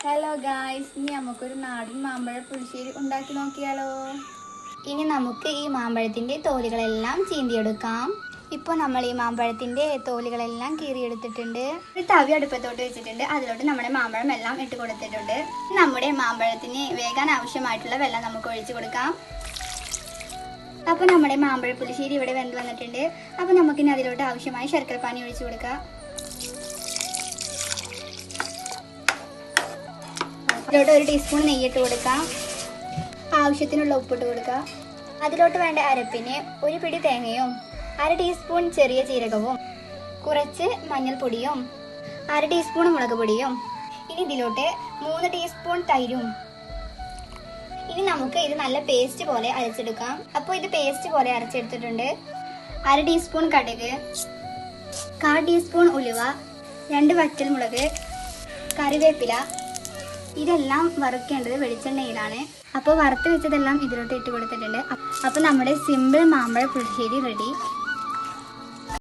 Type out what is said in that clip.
Hello guys, ഇനി നമുക്കൊരു നാടൻ മാമ്പഴ പുളിശ്ശേരി ഉണ്ടാക്കി നോക്കിയാലോ. ഇനി നമുക്ക് ഈ മാമ്പഴത്തിൻ്റെ തോലുകളെല്ലാം ചീന്തിയെടുക്കാം. ഇപ്പോൾ നമ്മൾ ഈ മാമ്പഴത്തിൻ്റെ തോലുകളെല്ലാം കീറിയെടുത്തിട്ടുണ്ട്. ഒരു തവി അടുപ്പത്തോട്ട് വെച്ചിട്ടുണ്ട്. അതിലോട്ട് നമ്മുടെ മാമ്പഴം എല്ലാം ഇട്ട് കൊടുത്തിട്ടുണ്ട്. നമ്മുടെ മാമ്പഴത്തിന് വേകാൻ ആവശ്യമായിട്ടുള്ള വെള്ളം നമുക്ക് ഒഴിച്ചു കൊടുക്കാം. അപ്പോൾ നമ്മുടെ മാമ്പഴ പുളിശ്ശേരി ഇവിടെ വെന്ത് വന്നിട്ടുണ്ട്. അപ്പോൾ നമുക്കിനി അതിലോട്ട് ആവശ്യമായ ശർക്കരപ്പാനി ഒഴിച്ചു കൊടുക്കാം. അതിലോട്ട് 1 ടീസ്പൂൺ നെയ്യിട്ട് കൊടുക്കാം. ആവശ്യത്തിനുള്ള ഉപ്പിട്ട് കൊടുക്കുക. അതിലോട്ട് വേണ്ട അരപ്പിന് 1 പിടി തേങ്ങയും 1/2 ടീസ്പൂൺ ചെറിയ ജീരകവും കുറച്ച് മഞ്ഞൾപ്പൊടിയും 1/2 ടീസ്പൂൺ മുളക് പൊടിയും. ഇനി ഇതിലോട്ട് 3 ടീസ്പൂൺ തൈരും. ഇനി നമുക്ക് ഇത് നല്ല പേസ്റ്റ് പോലെ അരച്ചെടുക്കാം. അപ്പോൾ ഇത് പേസ്റ്റ് പോലെ അരച്ചെടുത്തിട്ടുണ്ട്. 1/2 ടീസ്പൂൺ കടുക്, 1/4 ടീസ്പൂൺ ഉലുവ, 2 വറ്റൽമുളക്, കറിവേപ്പില. ഇതെല്ലാം വറുക്കേണ്ടത് വെളിച്ചെണ്ണയിലാണ്. അപ്പോൾ വറുത്ത് വെച്ചതെല്ലാം ഇതിലോട്ട് ഇട്ട് കൊടുത്തിട്ടുണ്ട്. അപ്പോൾ നമ്മുടെ സിമ്പിൾ മാമ്പഴ പുളിശ്ശേരി റെഡി.